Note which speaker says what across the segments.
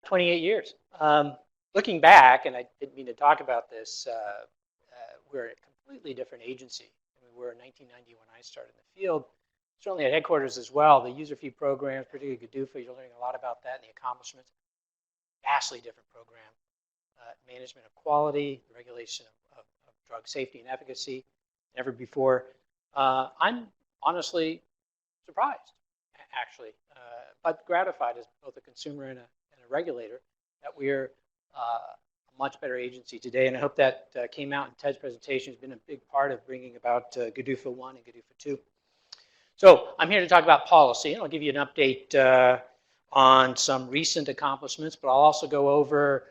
Speaker 1: 28 years. Looking back, and I didn't mean to talk about this, we're a completely different agency than we were in 1990 when I started in the field. Certainly at headquarters as well, the user fee programs, particularly GDUFA, you're learning a lot about that and the accomplishments. Vastly different program. Management of quality, the regulation of drug safety and efficacy, never before. I'm honestly surprised, actually, but gratified as both a consumer and a regulator that we're a much better agency today. And I hope that came out in Ted's presentation. Has been a big part of bringing about GDUFA 1 and GDUFA 2. So I'm here to talk about policy, and I'll give you an update on some recent accomplishments, but I'll also go over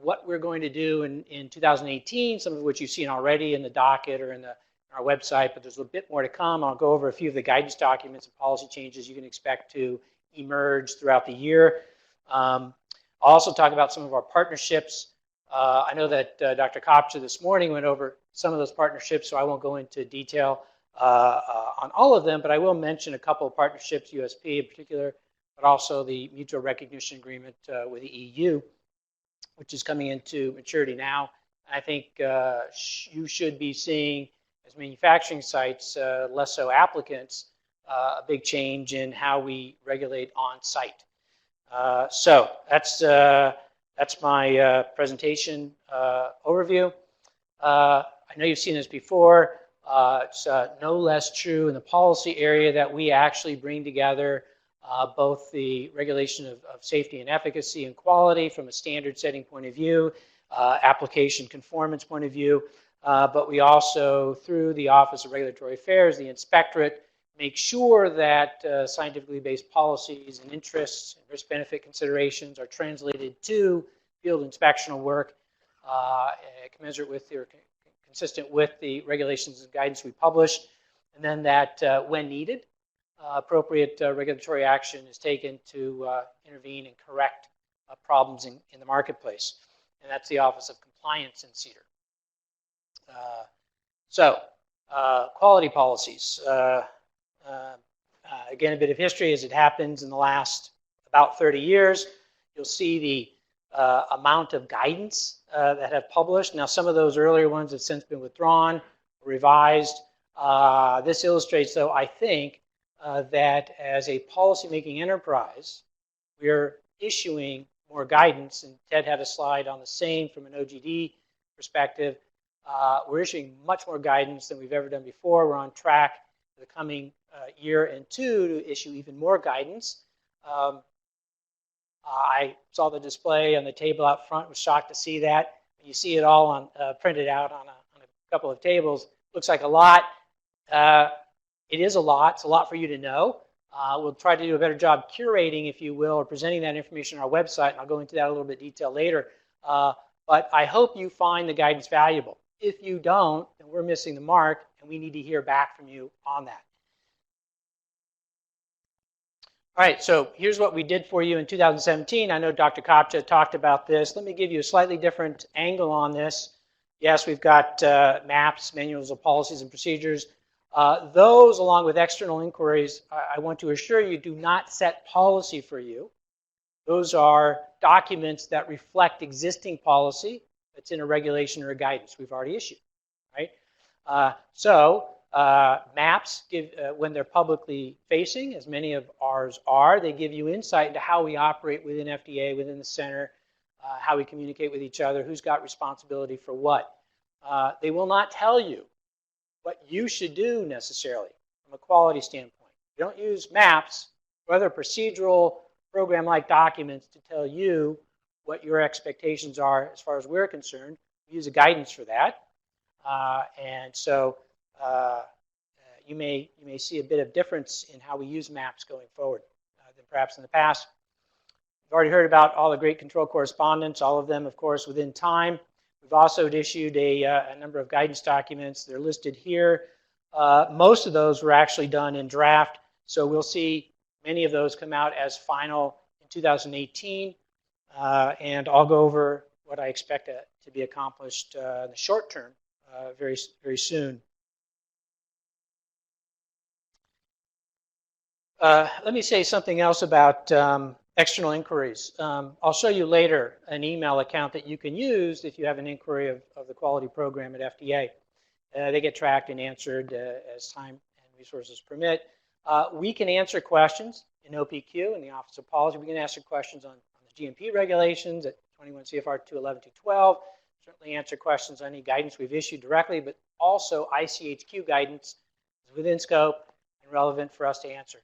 Speaker 1: what we're going to do in 2018, some of which you've seen already in the docket or in our website, but there's a bit more to come. I'll go over a few of the guidance documents and policy changes you can expect to emerge throughout the year. I'll also talk about some of our partnerships. I know that Dr. Kopcha this morning went over some of those partnerships, so I won't go into detail on all of them, but I will mention a couple of partnerships, USP in particular, but also the mutual recognition agreement with the EU, which is coming into maturity now. I think you should be seeing, as manufacturing sites, less so applicants, a big change in how we regulate on site. So that's my presentation overview. I know you've seen this before. It's no less true in the policy area that we actually bring together both the regulation of safety and efficacy and quality from a standard setting point of view, application conformance point of view, but we also, through the Office of Regulatory Affairs, the inspectorate, make sure that scientifically based policies and interests and risk-benefit considerations are translated to field inspectional work, commensurate with or consistent with the regulations and guidance we publish, and then that when needed, appropriate regulatory action is taken to intervene and correct problems in the marketplace. And that's the Office of Compliance in CDER. Quality policies. Again, a bit of history as it happens in the last about 30 years. You'll see the amount of guidance that have published. Now, some of those earlier ones have since been withdrawn, revised. This illustrates, though, I think, that as a policymaking enterprise, we're issuing more guidance, and Ted had a slide on the same from an OGD perspective. We're issuing much more guidance than we've ever done before. We're on track for the coming year and two to issue even more guidance. I saw the display on the table out front, was shocked to see that. You see it all on printed out on a couple of tables. Looks like a lot. It is a lot. It's a lot for you to know. We'll try to do a better job curating, if you will, or presenting that information on our website, and I'll go into that a little bit detail later. But I hope you find the guidance valuable. If you don't, then we're missing the mark, and we need to hear back from you on that. All right, so here's what we did for you in 2017. I know Dr. Kopcha talked about this. Let me give you a slightly different angle on this. Yes, we've got maps, manuals of policies and procedures. Those, along with external inquiries, I want to assure you, do not set policy for you. Those are documents that reflect existing policy that's in a regulation or a guidance we've already issued, right? Maps, give, when they're publicly facing, as many of ours are, they give you insight into how we operate within FDA, within the center, how we communicate with each other, who's got responsibility for what. They will not tell you what you should do necessarily from a quality standpoint. You don't use maps or other procedural program-like documents to tell you what your expectations are as far as we're concerned. We use a guidance for that. You may see a bit of difference in how we use maps going forward than perhaps in the past. We've already heard about all the great control correspondence, all of them, of course, within time. We've also issued a number of guidance documents. They're listed here. Most of those were actually done in draft, so we'll see many of those come out as final in 2018. And I'll go over what I expect to be accomplished in the short term very, very soon. Let me say something else about external inquiries. I'll show you later an email account that you can use if you have an inquiry of the quality program at FDA. They get tracked and answered as time and resources permit. We can answer questions in OPQ, in the Office of Policy. We can answer questions on the GMP regulations at 21 CFR 211-212. Certainly answer questions on any guidance we've issued directly, but also ICHQ guidance is within scope and relevant for us to answer.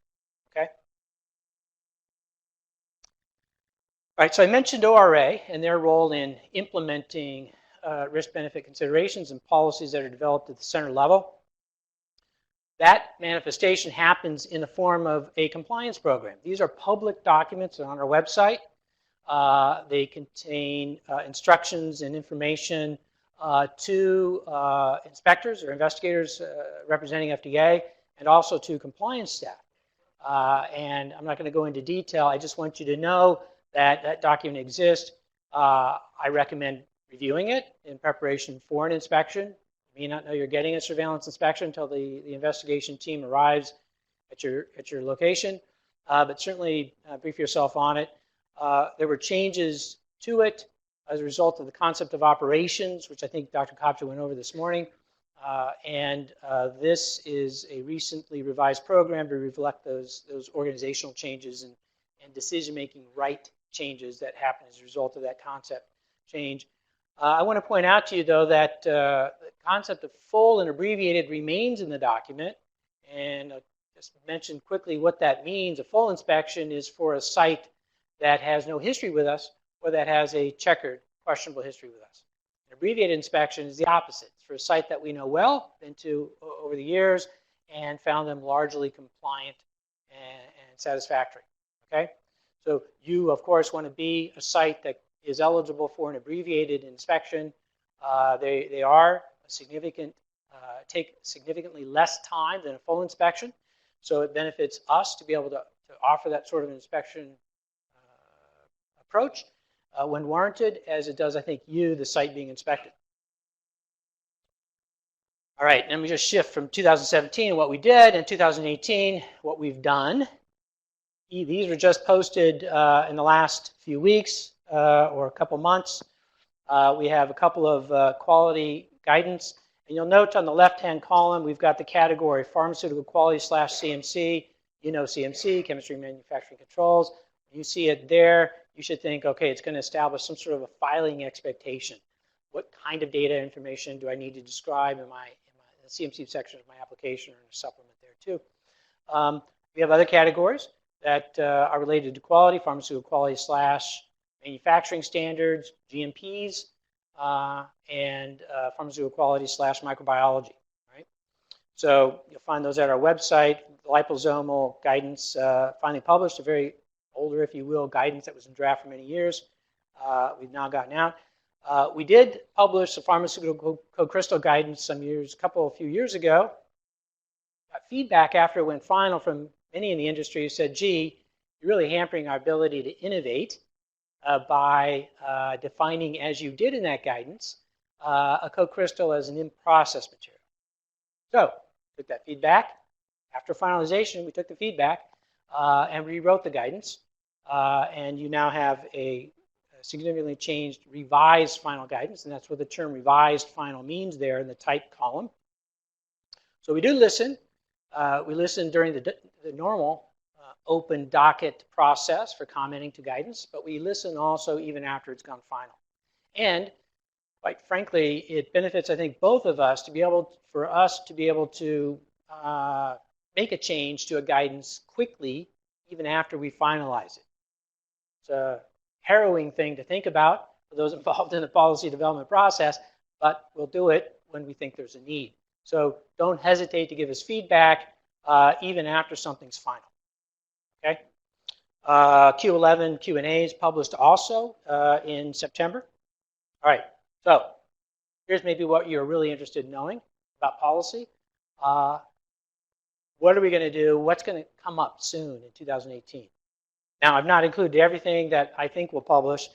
Speaker 1: Okay? All right, so I mentioned ORA and their role in implementing risk-benefit considerations and policies that are developed at the center level. That manifestation happens in the form of a compliance program. These are public documents on our website. They contain instructions and information to inspectors or investigators representing FDA and also to compliance staff. And I'm not going to go into detail. I just want you to know that that document exists. I recommend reviewing it in preparation for an inspection. You may not know you're getting a surveillance inspection until the investigation team arrives at your location, but certainly brief yourself on it. There were changes to it as a result of the concept of operations, which I think Dr. Kopcha went over this morning. And this is a recently revised program to reflect those organizational changes and decision-making right changes that happen as a result of that concept change. I want to point out to you, though, that the concept of full and abbreviated remains in the document. And I'll just mention quickly what that means. A full inspection is for a site that has no history with us or that has a checkered, questionable history with us. An abbreviated inspection is the opposite. It's for a site that we know well, been to over the years, and found them largely compliant and satisfactory. Okay? So you, of course, want to be a site that is eligible for an abbreviated inspection. They are significant, take significantly less time than a full inspection. So it benefits us to be able to offer that sort of inspection approach when warranted, as it does, I think, you, the site being inspected. All right, let me just shift from 2017, what we did, and 2018, what we've done. These were just posted in the last few weeks or a couple months. We have a couple of quality guidance. And you'll note on the left-hand column, we've got the category Pharmaceutical Quality / CMC. You know CMC, Chemistry Manufacturing Controls. You see it there, you should think, okay, it's going to establish some sort of a filing expectation. What kind of data information do I need to describe in the CMC section of my application or in a supplement there too? We have other categories that are related to quality, Pharmaceutical Quality / Manufacturing Standards, GMPs, and Pharmaceutical Quality / Microbiology. Right? So you'll find those at our website. Liposomal guidance, finally published, a very older, if you will, guidance that was in draft for many years. We've now gotten out. We did publish the pharmaceutical co-crystal guidance a few years ago. Got feedback after it went final from many in the industry who said, gee, you're really hampering our ability to innovate by defining, as you did in that guidance, a co-crystal as an in-process material. So, took that feedback. After finalization, we took the feedback and rewrote the guidance. And you now have a significantly changed revised final guidance, and that's what the term revised final means there in the type column. So we do listen. We listen during the normal open docket process for commenting to guidance, but we listen also even after it's gone final. And quite frankly, it benefits, I think, both of us for us to be able to make a change to a guidance quickly, even after we finalize it. It's a harrowing thing to think about for those involved in the policy development process, but we'll do it when we think there's a need. So don't hesitate to give us feedback even after something's final. Okay? Q11 Q&A is published also in September. All right, so here's maybe what you're really interested in knowing about policy. What are we going to do? What's going to come up soon in 2018? Now, I've not included everything that I think we'll publish,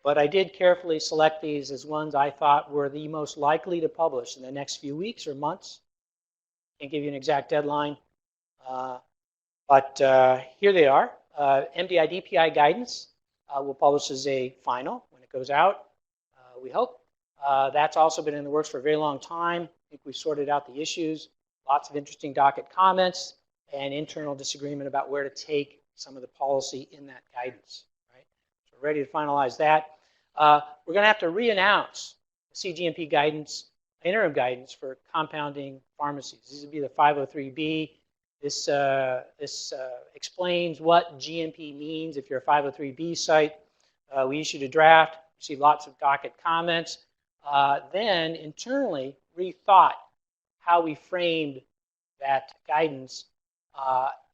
Speaker 1: but I did carefully select these as ones I thought were the most likely to publish in the next few weeks or months. Can't give you an exact deadline, but here they are. MDI DPI guidance we'll publish as a final when it goes out, we hope. That's also been in the works for a very long time. I think we've sorted out the issues. Lots of interesting docket comments and internal disagreement about where to take some of the policy in that guidance. Right? So we're ready to finalize that. We're going to have to re-announce the CGMP guidance, interim guidance for compounding pharmacies. This would be the 503B. This explains what GMP means if you're a 503B site. We issued a draft, received lots of docket comments, then internally rethought how we framed that guidance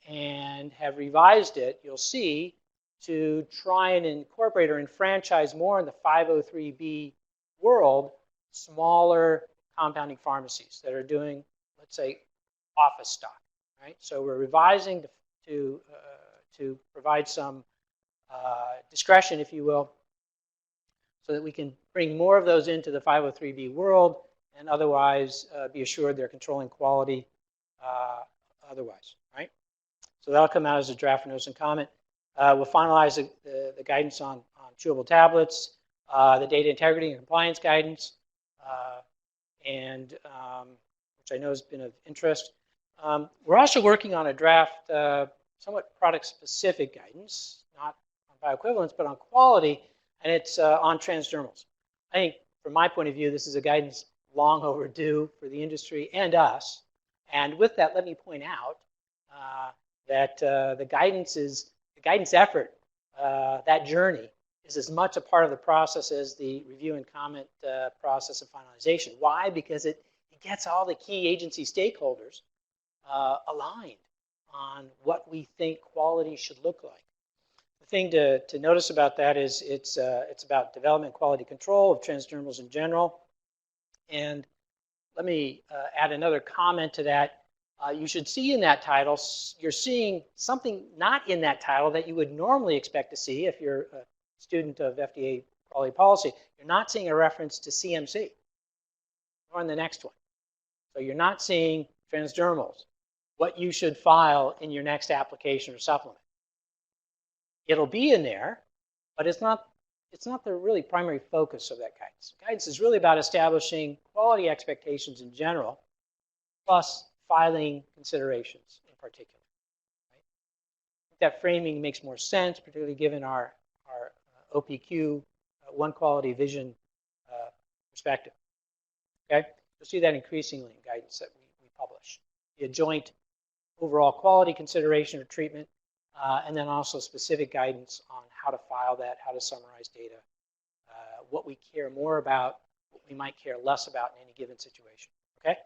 Speaker 1: and have revised it, you'll see, to try and incorporate or enfranchise more in the 503B world smaller compounding pharmacies that are doing, let's say, office stock. Right? So we're revising to provide some discretion, if you will, so that we can bring more of those into the 503B world and otherwise be assured they're controlling quality otherwise. Right? So that'll come out as a draft notice and comment. We'll finalize the guidance on chewable tablets, the data integrity and compliance guidance, which I know has been of interest. We're also working on a draft, somewhat product-specific guidance, not on bioequivalence, but on quality, and it's on transdermals. I think, from my point of view, this is a guidance long overdue for the industry and us. And with that, let me point out that the guidance effort, that journey, is as much a part of the process as the review and comment process of finalization. Why? Because it gets all the key agency stakeholders aligned on what we think quality should look like. The thing to notice about that is it's about development quality control of transdermals in general. And let me add another comment to that. You should see in that title, you're seeing something not in that title that you would normally expect to see if you're a student of FDA quality policy. You're not seeing a reference to CMC, or in the next one. So you're not seeing transdermals, what you should file in your next application or supplement. It'll be in there, but it's not the really primary focus of that guidance. Guidance is really about establishing quality expectations in general, plus filing considerations in particular. Right? I think that framing makes more sense, particularly given our OPQ, one quality vision perspective. Okay? You'll see that increasingly in guidance that we publish. A joint overall quality consideration or treatment, and then also specific guidance on how to file that, how to summarize data, what we care more about, what we might care less about in any given situation. Okay?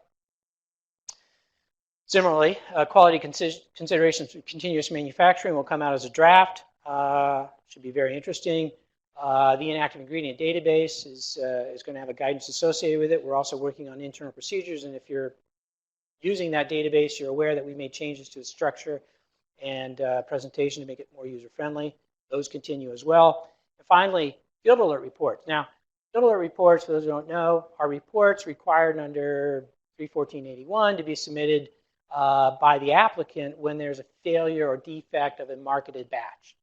Speaker 1: Similarly, quality considerations for continuous manufacturing will come out as a draft. Should be very interesting. The inactive ingredient database is going to have a guidance associated with it. We're also working on internal procedures, and if you're using that database, you're aware that we made changes to the structure and presentation to make it more user-friendly. Those continue as well. And finally, field alert reports. Now, field alert reports, for those who don't know, are reports required under 31481 to be submitted by the applicant when there's a failure or defect of a marketed batch.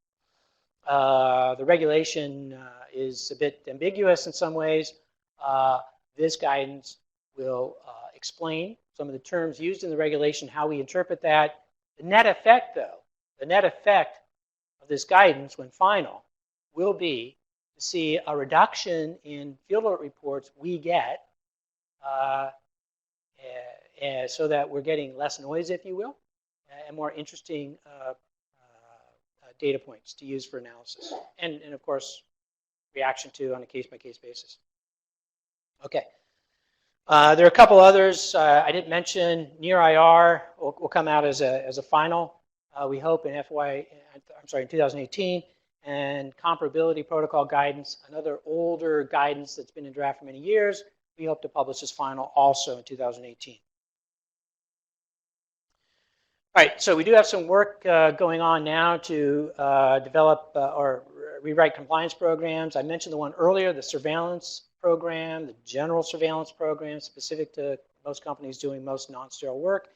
Speaker 1: The regulation is a bit ambiguous in some ways. This guidance will explain some of the terms used in the regulation, how we interpret that. The net effect, though, the net effect of this guidance when final will be to see a reduction in field alert reports we get so that we're getting less noise, if you will, and more interesting data points to use for analysis. And of course, reaction to on a case-by-case basis. Okay. There are a couple others I didn't mention. Near IR will come out as a final, we hope, in 2018. And comparability protocol guidance, another older guidance that's been in draft for many years, we hope to publish as final also in 2018. All right, so we do have some work going on now to develop or rewrite compliance programs. I mentioned the one earlier, the surveillance program, the general surveillance program, specific to most companies doing most non-sterile work.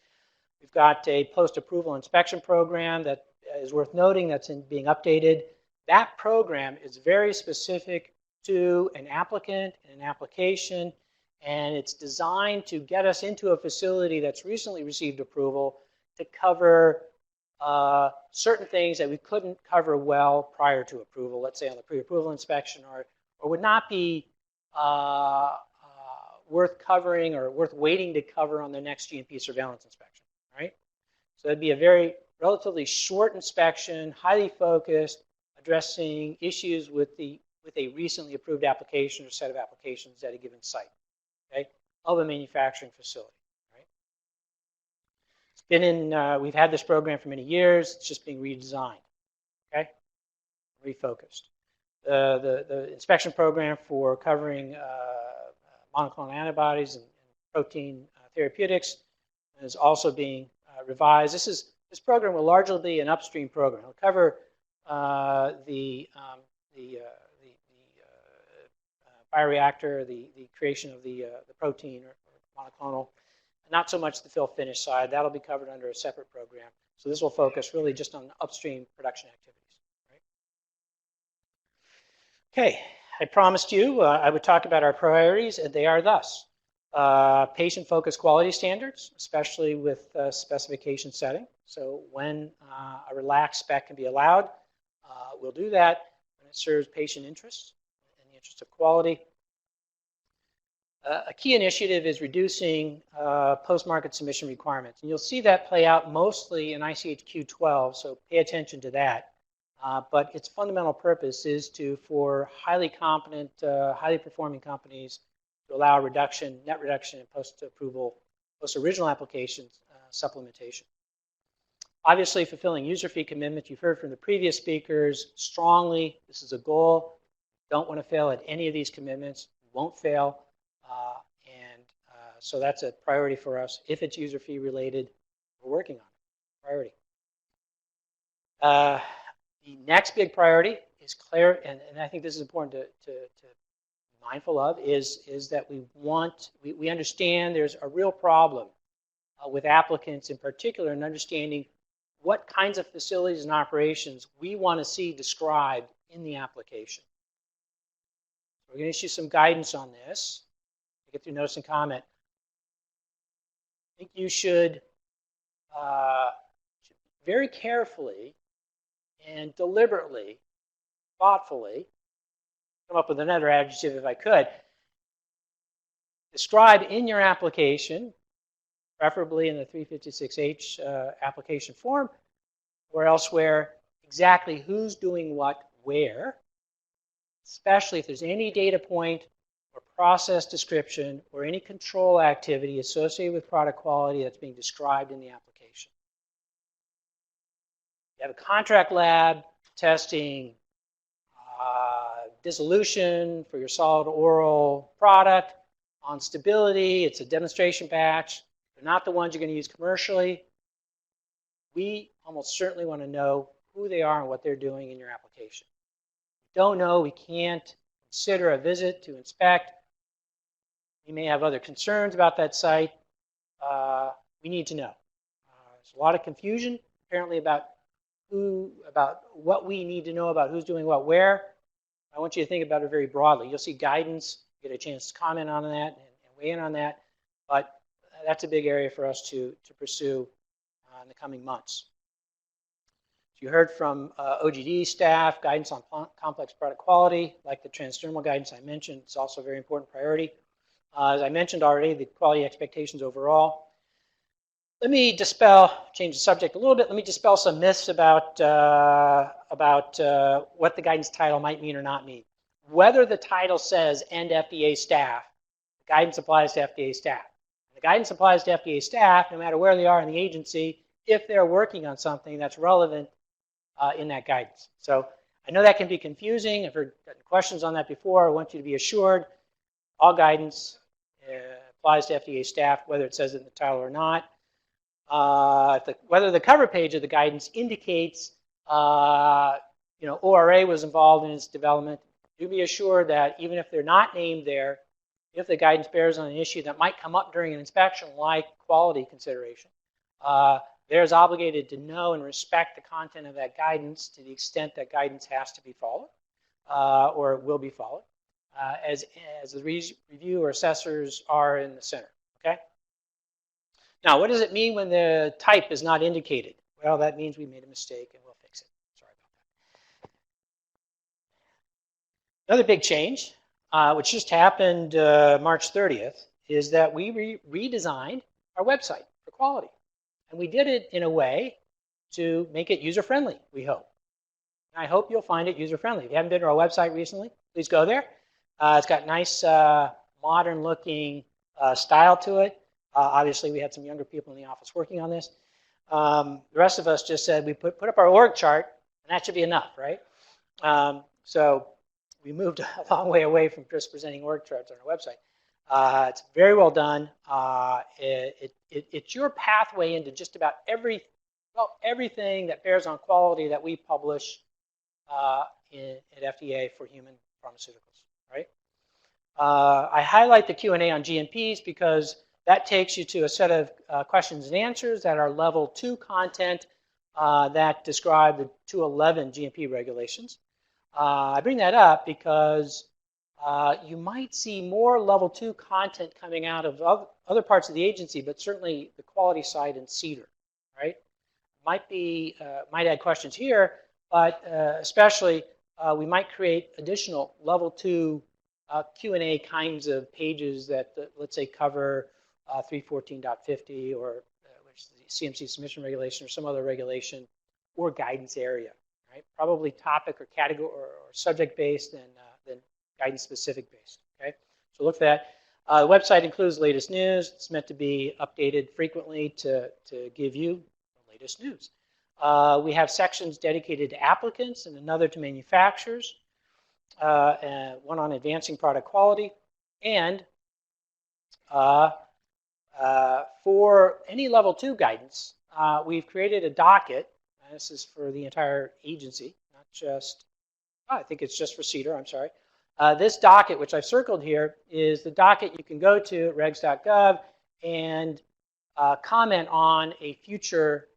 Speaker 1: We've got a post-approval inspection program that is worth noting that's being updated. That program is very specific to an applicant and an application, and it's designed to get us into a facility that's recently received approval to cover certain things that we couldn't cover well prior to approval, let's say on the pre-approval inspection, or would not be worth covering or worth waiting to cover on the next GMP surveillance inspection, right? So it'd be a very relatively short inspection, highly focused, addressing issues with a recently approved application or set of applications at a given site, okay, of a manufacturing facility, right? It's been in, we've had this program for many years. It's just being redesigned, okay, refocused. The inspection program for covering monoclonal antibodies and protein therapeutics is also being revised. This program will largely be an upstream program. It'll cover the bioreactor, the creation of the protein or monoclonal, not so much the fill finish side. That'll be covered under a separate program. So this will focus really just on upstream production activities. Okay, I promised you I would talk about our priorities, and they are thus. Patient-focused quality standards, especially with specification setting. So when a relaxed spec can be allowed, we'll do that when it serves patient interests and the interest of quality. A key initiative is reducing post-market submission requirements. And you'll see that play out mostly in ICH Q12, so pay attention to that. But its fundamental purpose is for highly competent, highly performing companies to allow net reduction in post-approval, post-original applications supplementation. Obviously, fulfilling user fee commitments, you've heard from the previous speakers strongly, this is a goal. Don't want to fail at any of these commitments, won't fail. So that's a priority for us. If it's user fee related, we're working on it, priority. The next big priority is clear, and I think this is important to be mindful of, is that we understand there's a real problem with applicants in particular in understanding what kinds of facilities and operations we want to see described in the application. We're going to issue some guidance on this. Get through notice and comment. I think you should very carefully and deliberately, thoughtfully, come up with another adjective if I could, describe in your application, preferably in the 356H application form or elsewhere, exactly who's doing what where, especially if there's any data point or process description or any control activity associated with product quality that's being described in the application. You have a contract lab testing dissolution for your solid oral product on stability. It's a demonstration batch. They're not the ones you're going to use commercially. We almost certainly want to know who they are and what they're doing in your application. If we don't know, we can't consider a visit to inspect. You may have other concerns about that site. We need to know. There's a lot of confusion apparently about what we need to know about who's doing what where. I want you to think about it very broadly. You'll see guidance, get a chance to comment on that and weigh in on that, but that's a big area for us to pursue in the coming months. You heard from OGD staff, guidance on complex product quality, like the transdermal guidance I mentioned. It's also a very important priority. As I mentioned already, the quality expectations overall. Let me change the subject a little bit. Let me dispel some myths about what the guidance title might mean or not mean. Whether the title says "and FDA staff," the guidance applies to FDA staff. The guidance applies to FDA staff no matter where they are in the agency if they're working on something that's relevant in that guidance. So I know that can be confusing. I've heard questions on that before. I want you to be assured all guidance applies to FDA staff, whether it says it in the title or not. Whether the cover page of the guidance indicates ORA was involved in its development, do be assured that even if they're not named there, if the guidance bears on an issue that might come up during an inspection like quality consideration, They're obligated to know and respect the content of that guidance to the extent that guidance has to be followed or will be followed, as the review or assessors are in the center. Okay. Now, what does it mean when the type is not indicated? Well, that means we made a mistake and we'll fix it. Sorry about that. Another big change, which just happened March 30th, is that we redesigned our website for quality. And we did it in a way to make it user-friendly, we hope. And I hope you'll find it user-friendly. If you haven't been to our website recently, please go there. It's got nice, modern-looking style to it. Obviously, we had some younger people in the office working on this. The rest of us just said we put up our org chart, and that should be enough, right? So we moved a long way away from just presenting org charts on our website. It's very well done. It's your pathway into just about everything that bears on quality that we publish at FDA for human pharmaceuticals, right? I highlight the Q&A on GMPs because that takes you to a set of questions and answers that are level 2 content that describe the 211 GMP regulations. I bring that up because you might see more level 2 content coming out of other parts of the agency, but certainly the quality side in CDER, right? Might add questions here, but especially we might create additional level 2 Q&A kinds of pages that, let's say, cover 314.50 or which is the CMC submission regulation or some other regulation or guidance area, right? Probably topic or category or subject based than guidance specific based. Okay, so look for that. The website includes the latest news. It's meant to be updated frequently to give you the latest news. We have sections dedicated to applicants and another to manufacturers, and one on advancing product quality. And for any level 2 guidance, we've created a docket. And this is for the entire agency, not just, I think it's just for CDER, I'm sorry. This docket, which I've circled here, is the docket you can go to at regs.gov and comment on a future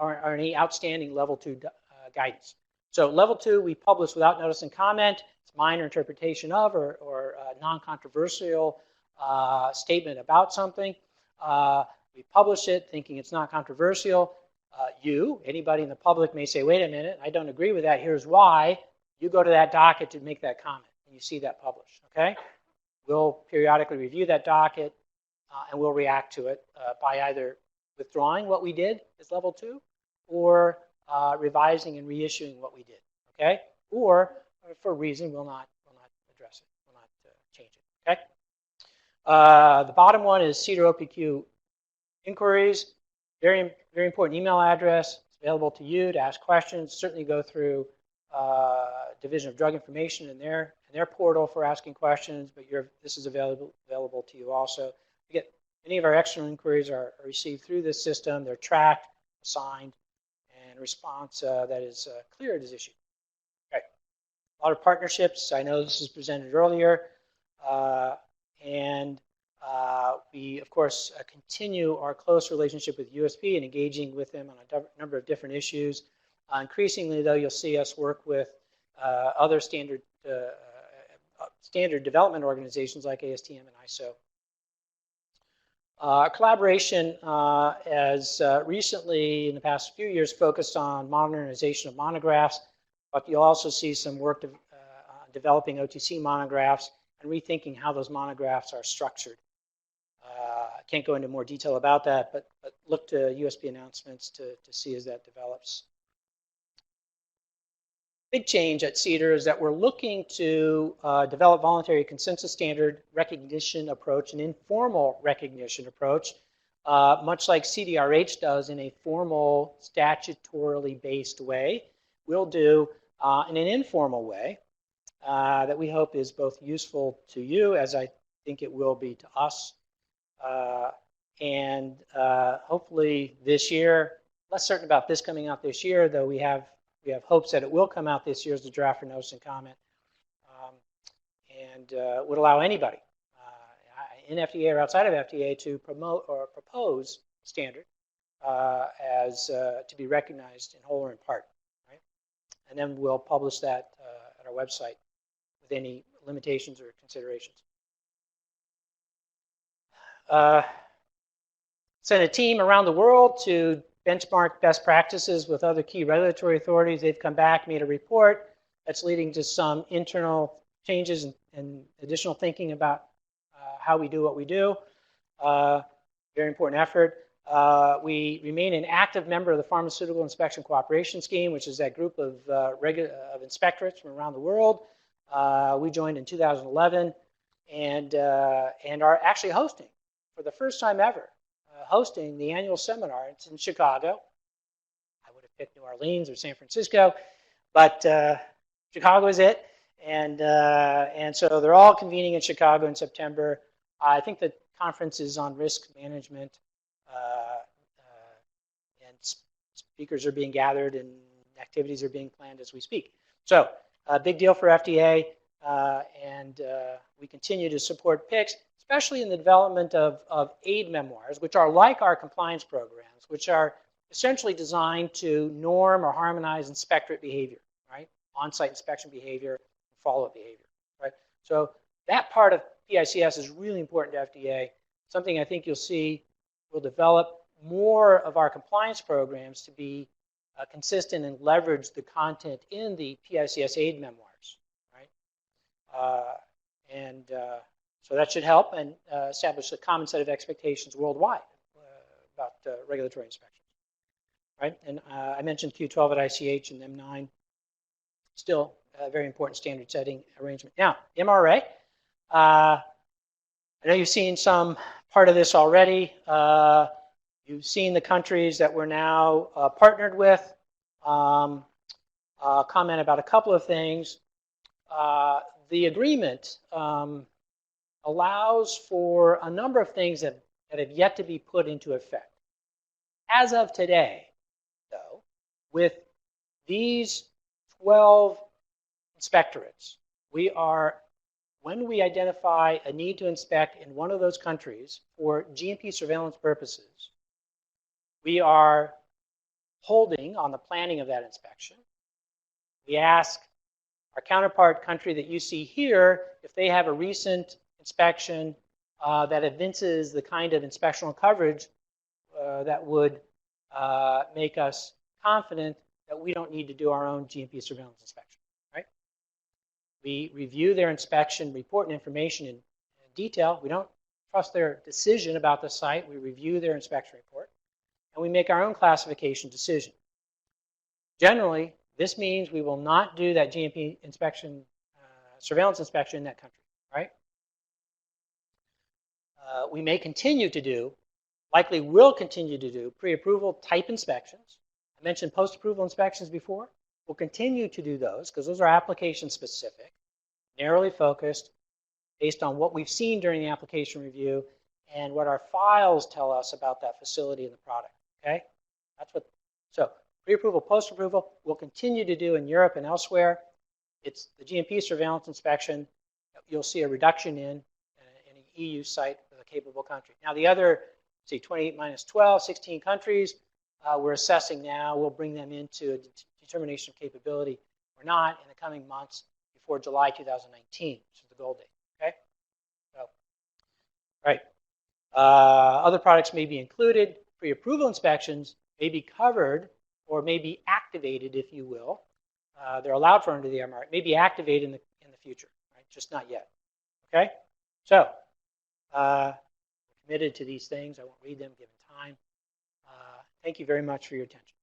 Speaker 1: or any outstanding level 2 guidance. So level 2, we publish without notice and comment. It's minor interpretation of or non-controversial statement about something. We publish it thinking it's not controversial. Anybody in the public may say, wait a minute, I don't agree with that. Here's why. You go to that docket to make that comment. And you see that published, okay? We'll periodically review that docket and we'll react to it by either withdrawing what we did as level 2 or revising and reissuing what we did, okay? Or for a reason, we'll not address it, we'll not change it, okay? The bottom one is CDER OPQ inquiries. Very, very important email address. It's available to you to ask questions. Certainly go through Division of Drug Information in their portal for asking questions, but this is available to you also. Any of our external inquiries are received through this system. They're tracked, assigned, and a response that is cleared is issued. Okay. A lot of partnerships. I know this was presented earlier, and we, of course, continue our close relationship with USP and engaging with them on a number of different issues. Increasingly, though, you'll see us work with other standard development organizations like ASTM and ISO. Our collaboration has recently, in the past few years, focused on modernization of monographs, but you'll also see some work developing OTC monographs and rethinking how those monographs are structured. I can't go into more detail about that, but look to USP announcements to see as that develops. Big change at CDER is that we're looking to develop voluntary consensus standard recognition approach, an informal recognition approach, much like CDRH does in a formal statutorily based way. We'll do in an informal way that we hope is both useful to you, as I think it will be to us, and hopefully this year. Less certain about this coming out this year, though we have hopes that it will come out this year as the draft for notice and comment, and would allow anybody in FDA or outside of FDA to promote or propose standard to be recognized in whole or in part, right? And then we'll publish that at our website with any limitations or considerations. Sent a team around the world to benchmark best practices with other key regulatory authorities. They've come back, made a report that's leading to some internal changes and additional thinking about how we do what we do. Very important effort. We remain an active member of the Pharmaceutical Inspection Cooperation Scheme, which is that group of inspectorates from around the world. We joined in 2011 and are actually hosting, for the first time ever, hosting the annual seminar. It's in Chicago. I would have picked New Orleans or San Francisco, but Chicago is it. And so they're all convening in Chicago in September. I think the conference is on risk management, and speakers are being gathered and activities are being planned as we speak. So a big deal for FDA, and we continue to support PICS, especially in the development of aid memoirs, which are like our compliance programs, which are essentially designed to norm or harmonize inspectorate behavior, right? On-site inspection behavior, follow-up behavior, right? So that part of PICS is really important to FDA. Something I think you'll see will develop more of our compliance programs to be consistent and leverage the content in the PICS aid memoirs, right? So that should help and establish a common set of expectations worldwide about regulatory inspections, right? And I mentioned Q12 at ICH and M9, still a very important standard setting arrangement. Now, MRA, I know you've seen some part of this already. You've seen the countries that we're now partnered with. Comment about a couple of things. The agreement allows for a number of things that have yet to be put into effect. As of today, though, with these 12 inspectorates, when we identify a need to inspect in one of those countries for GMP surveillance purposes, we are holding on the planning of that inspection. We ask our counterpart country that you see here if they have a recent inspection that evinces the kind of inspectional coverage that would make us confident that we don't need to do our own GMP surveillance inspection, right? We review their inspection report and information in detail. We don't trust their decision about the site. We review their inspection report, and we make our own classification decision. Generally, this means we will not do that GMP inspection, surveillance inspection in that country, right? We may continue to do, likely will continue to do, pre-approval type inspections. I mentioned post-approval inspections before. We'll continue to do those because those are application-specific, narrowly focused, based on what we've seen during the application review and what our files tell us about that facility and the product, okay? That's what, so pre-approval, post-approval, we'll continue to do in Europe and elsewhere. It's the GMP surveillance inspection you'll see a reduction in an EU site with a capable country. Now the other, see 28 minus 12, 16 countries, we're assessing now. We'll bring them into a determination of capability or not in the coming months before July 2019, which is the goal date, okay? So, right. Other products may be included. Pre-approval inspections may be covered or may be activated, if you will. They're allowed for under the MRA. May be activated in the future, right? Just not yet. Okay? So, we're committed to these things. I won't read them given time. Thank you very much for your attention.